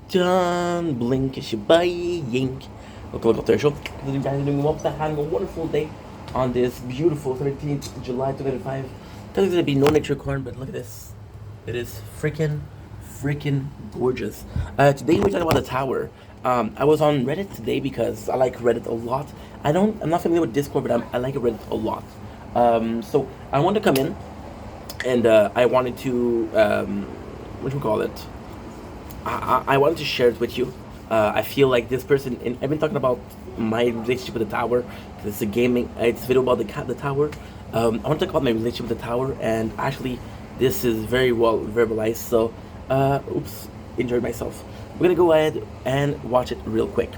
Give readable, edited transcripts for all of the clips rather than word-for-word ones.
dun. Blink, shibai, yink. Welcome to our show. You guys are doing well. Having a wonderful day on this beautiful 13th July 2005. There's gonna be no nature corn, but look at this. It is freaking gorgeous. Today we're talking about the tower. I was on Reddit today because I like Reddit a lot. I'm not familiar with Discord, but I like Reddit a lot. So I wanted to come in and I wanted to what do you call it? I wanted to share it with you. I feel like this person, and I've been talking about my relationship with the tower. 'Cause it's a gaming, it's a video about the tower. I want to talk about my relationship with the tower, and actually, this is very well verbalized. So, oops, enjoyed myself. We're gonna go ahead and watch it real quick.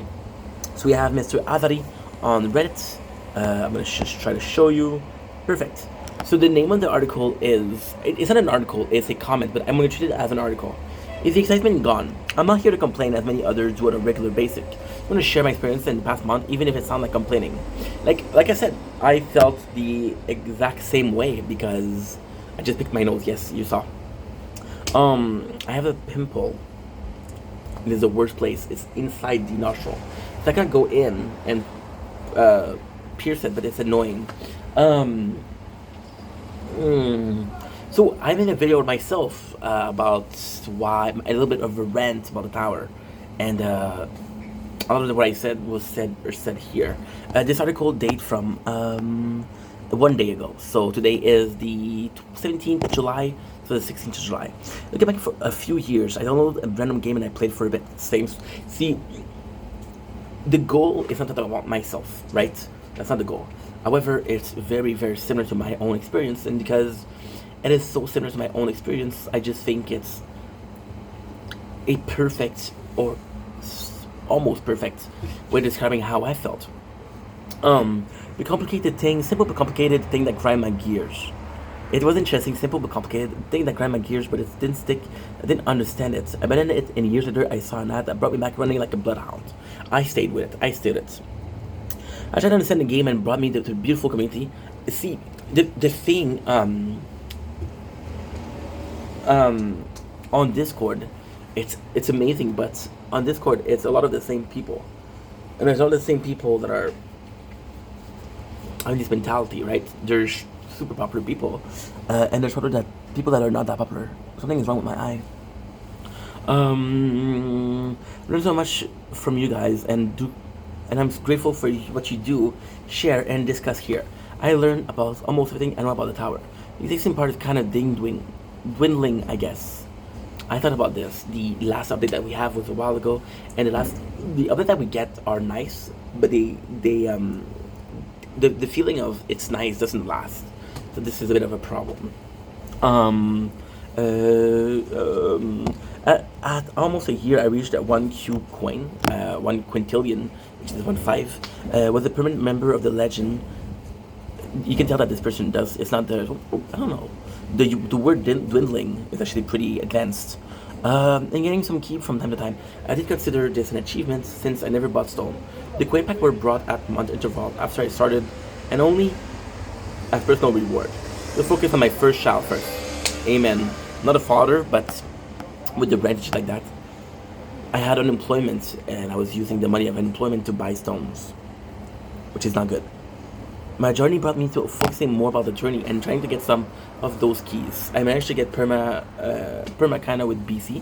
So we have Mr. Azari on Reddit. I'm gonna just try to show you. Perfect. So the name of the article is, it's not an article, it's a comment, but I'm gonna treat it as an article. Is the excitement gone? I'm not here to complain as many others do on a regular basis. I'm gonna share my experience in the past month, even if it sounds like complaining. Like I said, I felt the exact same way because I just picked my nose. Yes, you saw. I have a pimple. It is the worst place. It's inside the nostril. So I can't go in and pierce it, but it's annoying. Um, so I made a video with myself about why a little bit of a rant about the tower, and a lot of what I said was said here. This article date from 1 day ago. So today is the 17th of July to the 16th of July. Looking back for a few years, I downloaded a random game and I played for a bit. Same. See, the goal is not to talk about myself, right? That's not the goal. However, it's very similar to my own experience, and because it is so similar to my own experience, I just think it's a perfect or almost perfect way of describing how I felt. The complicated thing, simple but complicated thing that grind my gears. It was interesting, simple but complicated thing that grind my gears, but it didn't stick. I didn't understand it. Abandoned it, and years later, I saw an ad that brought me back running like a bloodhound. I stayed with it. I stayed it. I tried to understand the game and brought me to a beautiful community. See, the thing on Discord, it's amazing, but on Discord, it's a lot of the same people, and there's all the same people that are having this mentality, right? There's super popular people, and there's other that people that are not that popular. Something is wrong with my eye. Learn so much from you guys, and I'm grateful for what you do, share, and discuss here. I learned about almost everything I know about the tower. The existing part is kind of dwindling, I guess. I thought about this. The last update that we have was a while ago, and the update that we get are nice, but the feeling of it's nice doesn't last. So this is a bit of a problem. Um, uh, at almost a year, I reached that one cube coin, 1 quintillion, which is 1.5. Was a permanent member of the legend. You can tell that this person does. It's not the. I don't know. The word dwindling is actually pretty advanced. And getting some keep from time to time. I did consider this an achievement since I never bought stone. The coin pack were brought at month interval after I started, and only as personal reward. To focus on my first child first. Amen. Not a father, but with the rent like that. I had unemployment, and I was using the money of unemployment to buy stones, which is not good. My journey brought me to focusing more about the journey and trying to get some of those keys. I managed to get perma kinda with BC.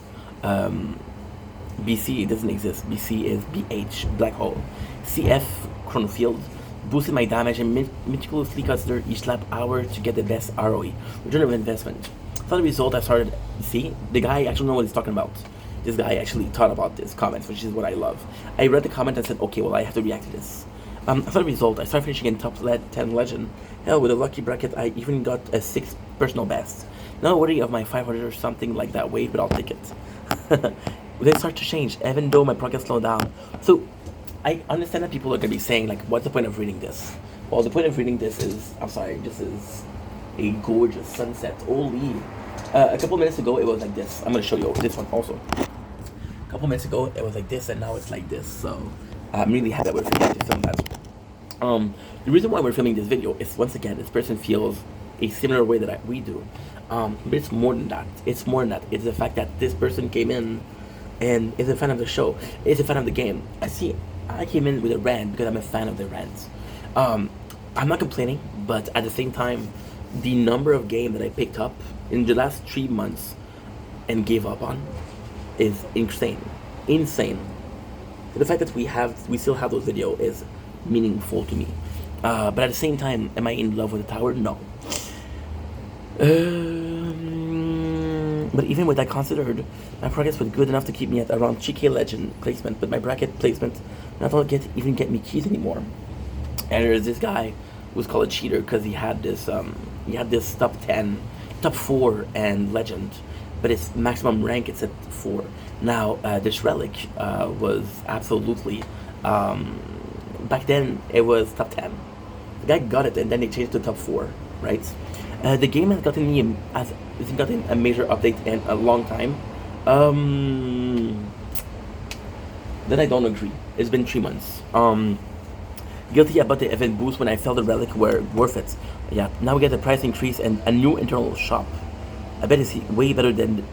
BC it doesn't exist. BC is BH black hole. CF chronofield boosted my damage and meticulously considered each lap hour to get the best ROE return of investment. For the result, I started. See, the guy actually know what he's talking about. This guy actually thought about this comment, which is what I love. I read the comment and said, okay, well, I have to react to this. As a result, I started finishing in top 10 legend. Hell, with a lucky bracket, I even got a 6 personal best. Not worthy of my 500 or something like that wave, but I'll take it. They start to change, even though my progress slowed down. So, I understand that people are going to be saying, like, what's the point of reading this? Well, the point of reading this is, I'm sorry, this is a gorgeous sunset. Holy. A couple minutes ago, it was like this. I'm going to show you this one also. A couple minutes ago, it was like this, and now it's like this. So, I'm really happy that we're able to film that. The reason why we're filming this video is, once again, this person feels a similar way that we do. But it's more than that. It's more than that. It's the fact that this person came in and is a fan of the show, is a fan of the game. I came in with a rant because I'm a fan of the rants. Um, I'm not complaining, but at the same time, the number of game that I picked up in the last 3 months and gave up on is insane, insane. The fact that we still have those video is meaningful to me. But at the same time, am I in love with the tower? No. But even with that considered, my progress was good enough to keep me at around 3K legend placement, but my bracket placement not even get me keys anymore. And there's this guy who's called a cheater because he had this top 10, top 4 and legend, but its maximum rank it's at 4. Now this relic was absolutely back then it was top 10. The guy got it and then they changed it to top 4, right? The game hasn't gotten a major update in a long time. Then I don't agree. It's been 3 months. Guilty about the event boost when I felt the relic were worth it. Yeah, now we get the price increase and a new internal shop. I bet it's way better than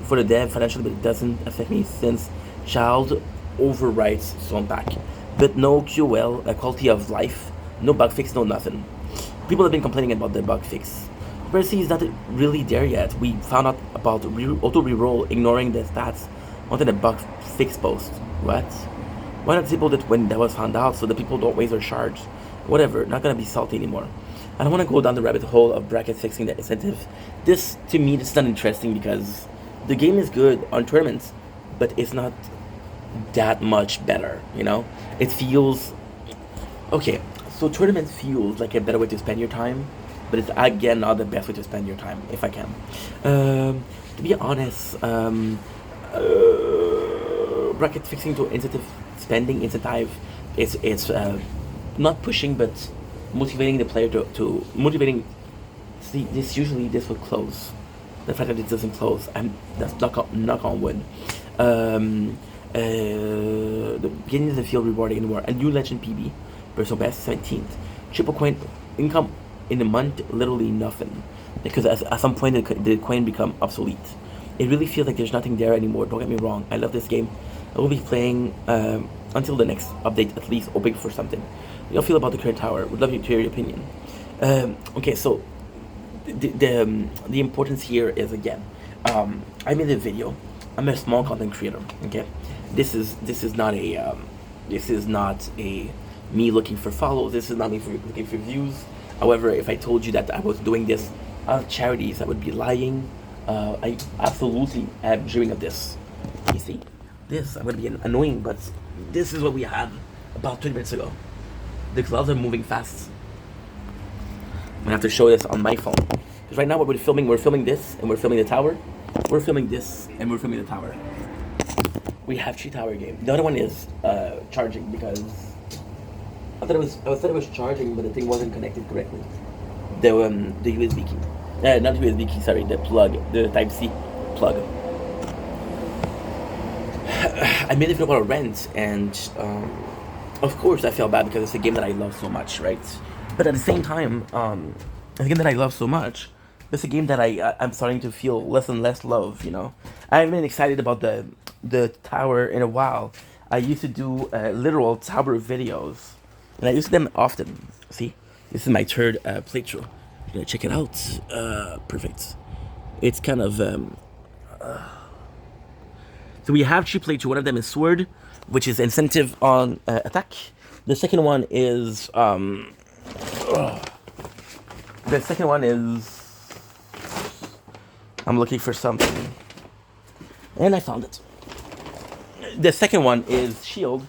for the dev financially, but it doesn't affect me since child overrides, so I'm back. But no QL, quality of life, no bug fix, no nothing. People have been complaining about the bug fix. Mercy is not really there yet. We found out about auto reroll, ignoring the stats, wanted a bug fix post. What? Why not disable it when that was found out so that people don't waste their charge? Whatever, not gonna be salty anymore. I don't want to go down the rabbit hole of bracket fixing the incentive. This, to me, this is not interesting because the game is good on tournaments, but it's not that much better, you know? It feels... Okay, so tournament feels like a better way to spend your time, but it's again not the best way to spend your time, if I can. To be honest, bracket fixing to incentive spending incentive it's not pushing but motivating the player to motivating. See, this would close. The fact that it doesn't close, that's knock on wood. The beginning doesn't feel rewarding anymore. A new legend PB, personal best 17th, triple coin income in a month, literally nothing, because at some point the coin become obsolete. It really feels like there's nothing there anymore. Don't get me wrong, I love this game. I will be playing until the next update, at least, hoping for something. What do you feel about the current tower? Would love to hear your opinion. Okay, so the importance here is, again, I made a video. I'm a small content creator. Okay, this is not a me looking for follows. This is not me looking for views. However, if I told you that I was doing this out of charities, I would be lying. I absolutely am dreaming of this. You see, this, I'm gonna be annoying, but this is what we had about 20 minutes ago. The clouds are moving fast. I'm gonna have to show this on my phone. Because right now what we're filming this, and we're filming the tower. We're filming this, and we're filming the tower. We have 3 tower game. The other one is charging, because I thought it was charging, but the thing wasn't connected correctly. The USB key. Not the USB key, sorry, the plug, the Type-C plug. I made a video about rent, and of course I felt bad because it's a game that I love so much, right? But at the same time, it's a game that I love so much. It's a game that I'm starting to feel less and less love, you know? I haven't been excited about the tower in a while. I used to do literal tower videos, and I used them often. See, this is my third playthrough. You're gonna check it out. Perfect. It's kind of so we have 3 playthrough. One of them is sword, which is incentive on attack. The second one is I'm looking for something, and I found it. The second one is shield,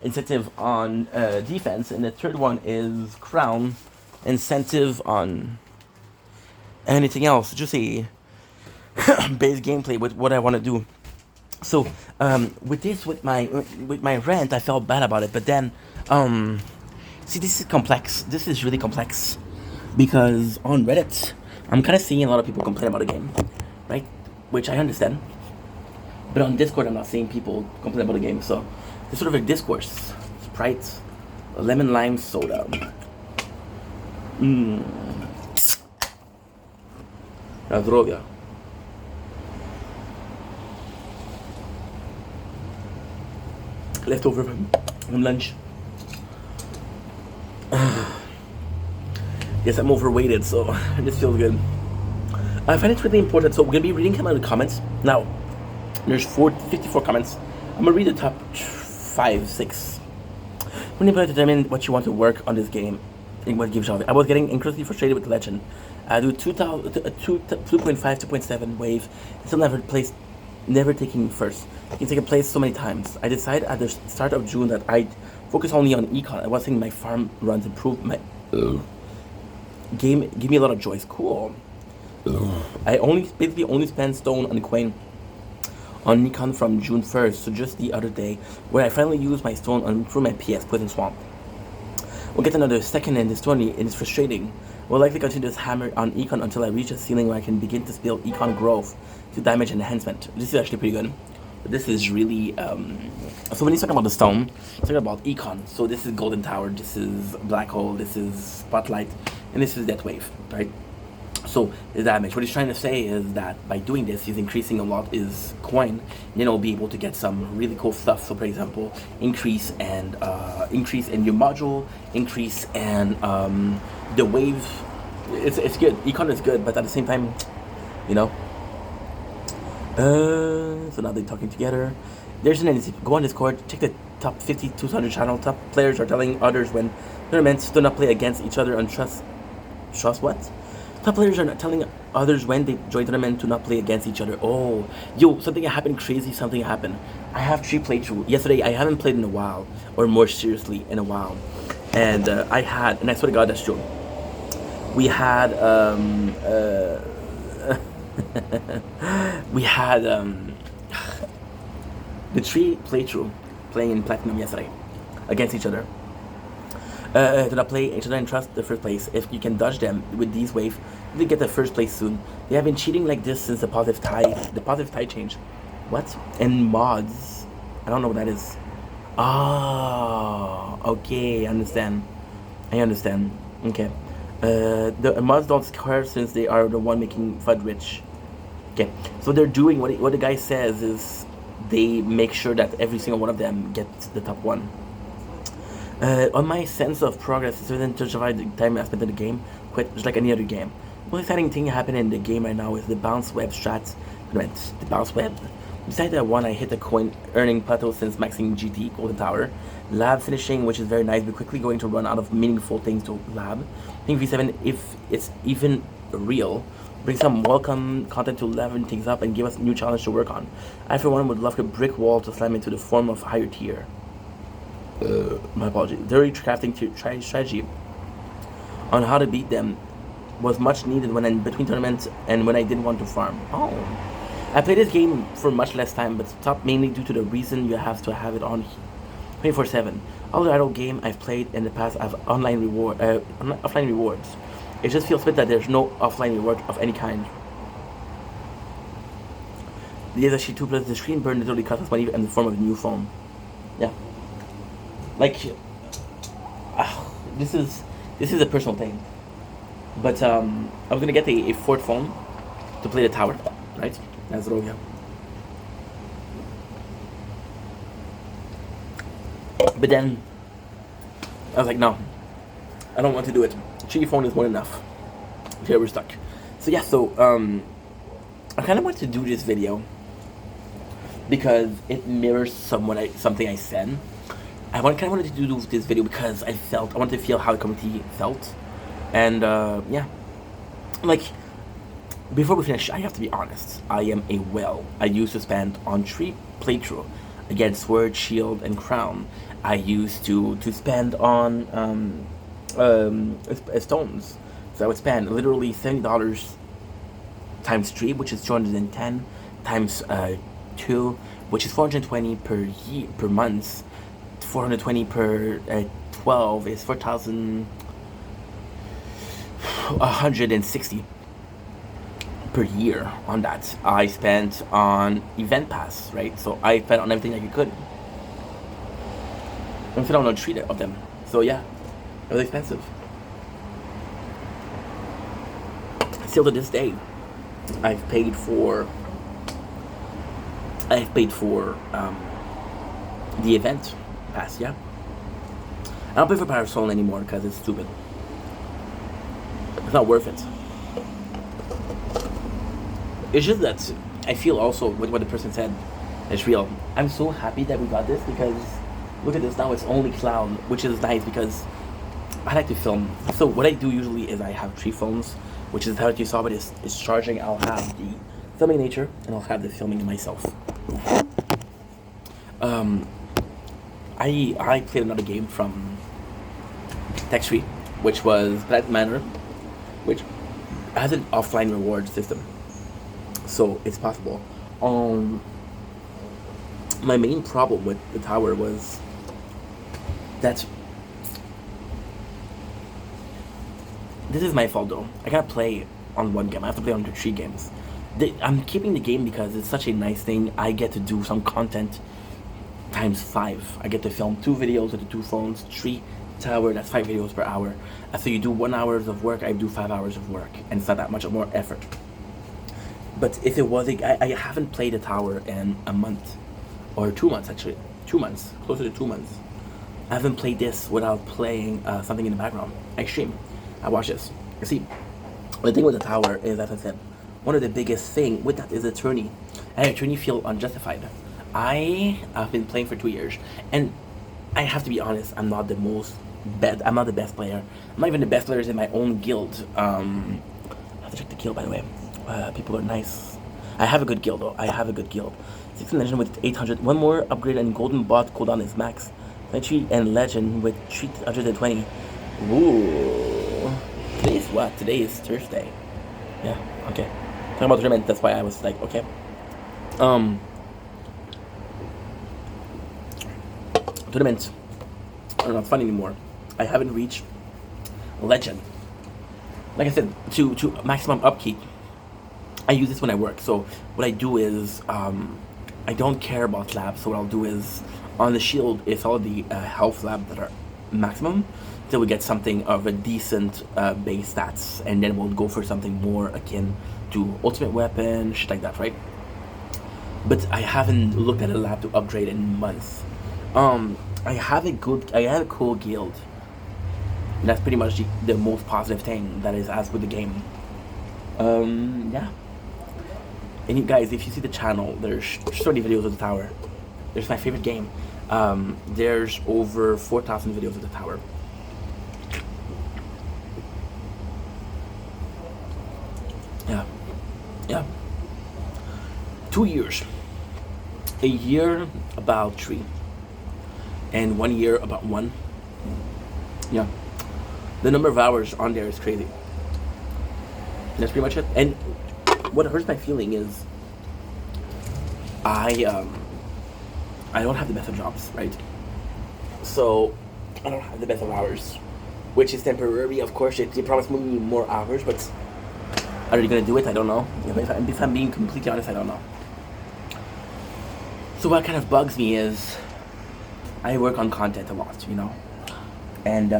incentive on defense, and the third one is crown, incentive on anything else. Just a base gameplay with what I want to do. So with my rant, I felt bad about it, but then see, this is complex. This is really complex because on Reddit, I'm kind of seeing a lot of people complain about the game, right? Which I understand. But on Discord, I'm not seeing people complain about the game. So it's sort of a discourse. Sprite, lemon lime soda. Na zdrowia. leftover from lunch. Yes, I'm overweighted, so this feels good. I find it really important. So we're gonna be reading some of the comments now. There's 54 comments. I'm gonna read the top 5, 6. When you determine what you want to work on this game, and what gives you. I was getting incredibly frustrated with the legend. I do 2.5, 2.7 wave, and still never taking first. I can take a place so many times. I decided at the start of June that I'd focus only on econ. I was thinking my farm runs improve my game, give me a lot of joys. Cool. I basically only spend stone and coin on Nikon from June 1st, so just the other day, where I finally used my stone on improve my PS, Poison Swamp. We'll get another second in this story, and it's frustrating. We'll likely continue this hammer on econ until I reach a ceiling where I can begin to scale econ growth to damage enhancement. This is actually pretty good. But this is really, so when he's talking about the stone, he's talking about econ. So this is Golden Tower, this is Black Hole, this is Spotlight, and this is Death Wave, right? So the damage. What he's trying to say is that by doing this, he's increasing a lot his coin, and then he'll be able to get some really cool stuff. So, for example, increase in your module, increase and the wave. It's good. Econ is good, but at the same time, you know. So now they're talking together. There's an NC. Go on Discord. Check the top 50 200 channel. Top players are telling others when tournaments do not play against each other on trust. Trust what? Top players are not telling others when they join tournament to not play against each other. Oh, yo, something happened crazy. Something happened. I have 3 playthrough. Yesterday, I haven't played in a while, or more seriously in a while. And I swear to God, that's true. We had, we had the 3 playthrough playing in Platinum yesterday against each other. Do not play each other and trust the first place. If you can dodge them with these waves, you get the first place soon. They have been cheating like this since the positive tie change. What? And mods. I don't know what that is. Oh, okay, I understand. Okay. The mods don't care since they are the one making FUD rich. Okay. So they're doing what the guy says is they make sure that every single one of them gets the top 1. On my sense of progress, it's within justify the time I spent in the game, quite just like any other game. The most exciting thing happening in the game right now is the bounce web strats. The bounce web. Besides that one, I hit the coin earning plateau since maxing GT, Golden Tower. Lab finishing, which is very nice, but quickly going to run out of meaningful things to lab. I think V7, if it's even real, bring some welcome content to level things up and give us a new challenge to work on. I, for one, would love a brick wall to slam into the form of higher tier. My apologies. Their crafting strategy on how to beat them was much needed when in between tournaments and when I didn't want to farm. Oh, I played this game for much less time, but stopped mainly due to the reason you have to have it on 24/7. All the idle game I've played in the past have offline rewards. It just feels bad that there's no offline reward of any kind. There's actually 2 plus the screen burn literally costs us money in the form of a new phone. Yeah. Like, this is a personal thing, but I was gonna get a 4th phone to play the tower, right? That's Rogia. But then I was like, no, I don't want to do it. 3 phone is more than enough. Here we're stuck. So yeah, I kind of want to do this video because it mirrors something I said. I kind of wanted to do this video because I wanted to feel how the community felt, and yeah, like before we finish, I have to be honest. I am a whale. I used to spend on 3 playthrough against Sword, Shield, and Crown. I used to spend on stones, so I would spend literally $70 times 3, which is 210 times 2, which is 420 per month. 420 per 12 is 4,160 per year on that. I spent on event pass, right? So I spent on everything I could. I spent on 3 of them. So yeah, it was expensive. Still to this day, I've paid for the event pass. Yeah, I don't pay for Power Soul anymore because it's stupid. It's not worth it. It's just that I feel also with what the person said, it's real. I'm so happy that we got this because look at this now. It's only cloud, which is nice because I like to film. So what I do usually is I have 3 phones, which is how you saw, but it's charging. I'll have the filming nature and I'll have the filming myself. I played another game from Tech Tree, which was Planet Manor, which has an offline reward system, so it's possible. My main problem with the tower was that this is my fault though. I can't play on one game. I have to play on the 3 games. I'm keeping the game because it's such a nice thing. I get to do some content times 5. I get to film 2 videos with the 2 phones, 3 tower, that's 5 videos per hour. After you do 1 hour of work, I do 5 hours of work, and it's not that much more effort. But if it was, I haven't played a tower in a month, or 2 months actually, 2 months, closer to 2 months. I haven't played this without playing something in the background. I stream, I watch this. You see, the thing with the tower is, as I said, one of the biggest thing with that is attorney. And attorney feel unjustified. I have been playing for 2 years, and I have to be honest, I'm not the best player. I'm not even the best players in my own guild. I have to check the guild, by the way. People are nice. I have a good guild though. I have a good guild. 16 legend with 800. One more upgrade and golden bot cooldown is max. 23 and legend with 320. Ooh. Today is what? Today is Thursday. Yeah. Okay. Talking about tournament. That's why I was like, okay. Tournament are not fun anymore. I haven't reached legend. Like I said, to maximum upkeep, I use this when I work. So what I do is I don't care about labs. So what I'll do is on the shield, it's all the health labs that are maximum till we get something of a decent base stats, and then we'll go for something more akin to ultimate weapon, shit like that, right? But I haven't looked at a lab to upgrade in months. I have a cool guild. And that's pretty much the most positive thing that is as with the game. Yeah. And you guys, if you see the channel, there's 30 videos of the tower. There's my favorite game. There's over 4,000 videos of the tower. Yeah. Yeah. 2 years. A year about 3. And 1 year about 1. Yeah. The number of hours on there is crazy. That's pretty much it. And what hurts my feeling is I don't have the best of jobs, right? So I don't have the best of hours, which is temporary. Of course, they promised me more hours, but are they gonna do it? I don't know. If I'm being completely honest, I don't know. So what kind of bugs me is I work on content a lot, you know, and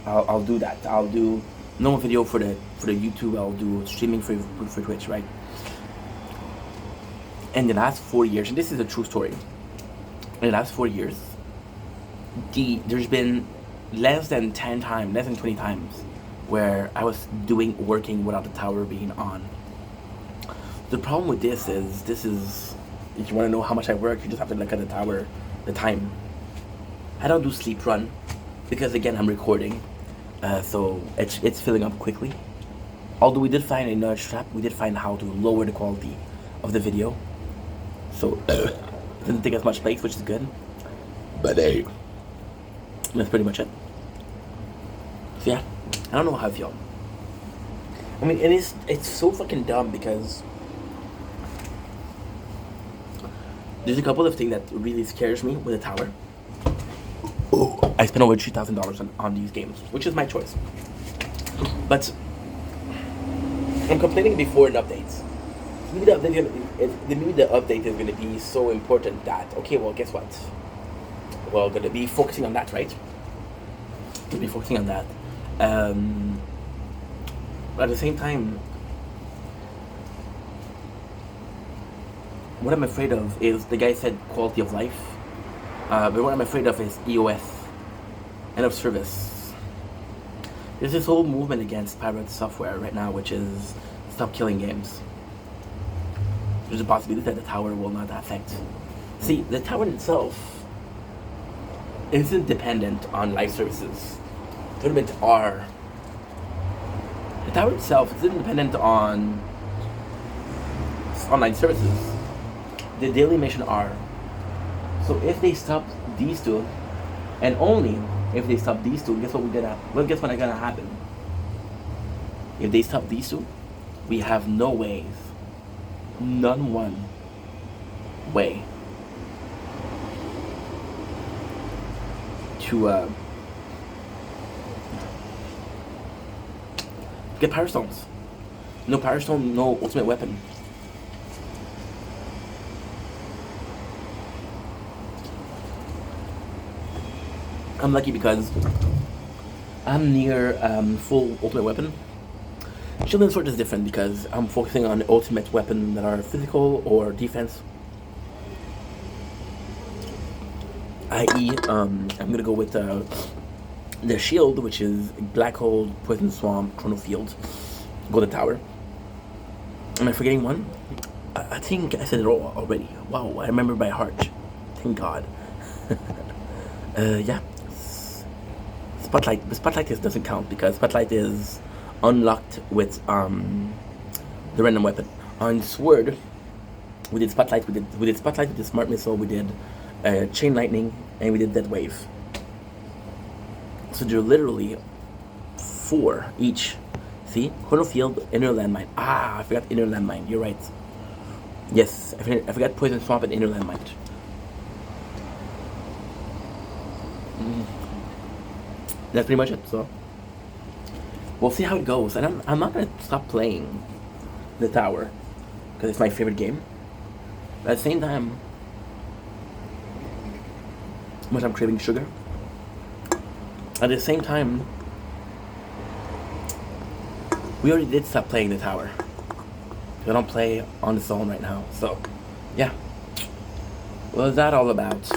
I'll do that. I'll do normal video for the YouTube. I'll do streaming for Twitch, right? In the last 4 years, and this is a true story. In the last 4 years, there's been less than 10 times, less than 20 times, where I was working without the tower being on. The problem with this is, if you want to know how much I work, you just have to look at the tower, the time. I don't do sleep run, because again, I'm recording, so it's filling up quickly. Although we did find another trap, we did find how to lower the quality of the video, so it doesn't take as much space, which is good. But hey, that's pretty much it. So yeah, I don't know how I feel. I mean, it's so fucking dumb because there's a couple of things that really scares me with the tower. I spent over $3,000 on these games, which is my choice. But I'm complaining before an update. Maybe the update is going to be so important that, okay, well, guess what? We're going to be focusing on that, right? We'll be focusing on that. But at the same time, what I'm afraid of is, the guy said quality of life, but what I'm afraid of is EOS, end of service. There's this whole movement against pirate software right now, which is stop killing games. There's a possibility that the tower will not affect. See, the tower itself isn't dependent on live services. Tournament are. The tower itself isn't dependent on online services. The daily mission are. So if they stop these two, and only if they stop these two, guess what guess what's gonna happen? If they stop these two, we have no ways, none one way to get Power Stones. No Power Stone, no ultimate weapon. I'm lucky because I'm near full ultimate weapon. Shielding Sword is different because I'm focusing on ultimate weapon that are physical or defense. I.e., I'm gonna go with the shield, which is Black Hole, Poison Swamp, Chrono Field, Golden Tower. Am I forgetting one? I think I said it all already. Wow, I remember by heart. Thank God. Yeah. Spotlight. The Spotlight doesn't count because Spotlight is unlocked with the random weapon. On Sword, we did Spotlight. We did Spotlight. We did Smart Missile. We did Chain Lightning, and we did Dead Wave. So there are literally 4 each. See, Chrono Field, Inner Landmine. I forgot Inner Landmine. You're right. Yes, I forgot Poison Swamp and Inner Landmine. That's pretty much it. So we'll see how it goes, and I'm not gonna stop playing the tower because it's my favorite game. But at the same time, much I'm craving sugar. At the same time, we already did stop playing the tower. I don't play on the zone right now. So, yeah. What was that all about?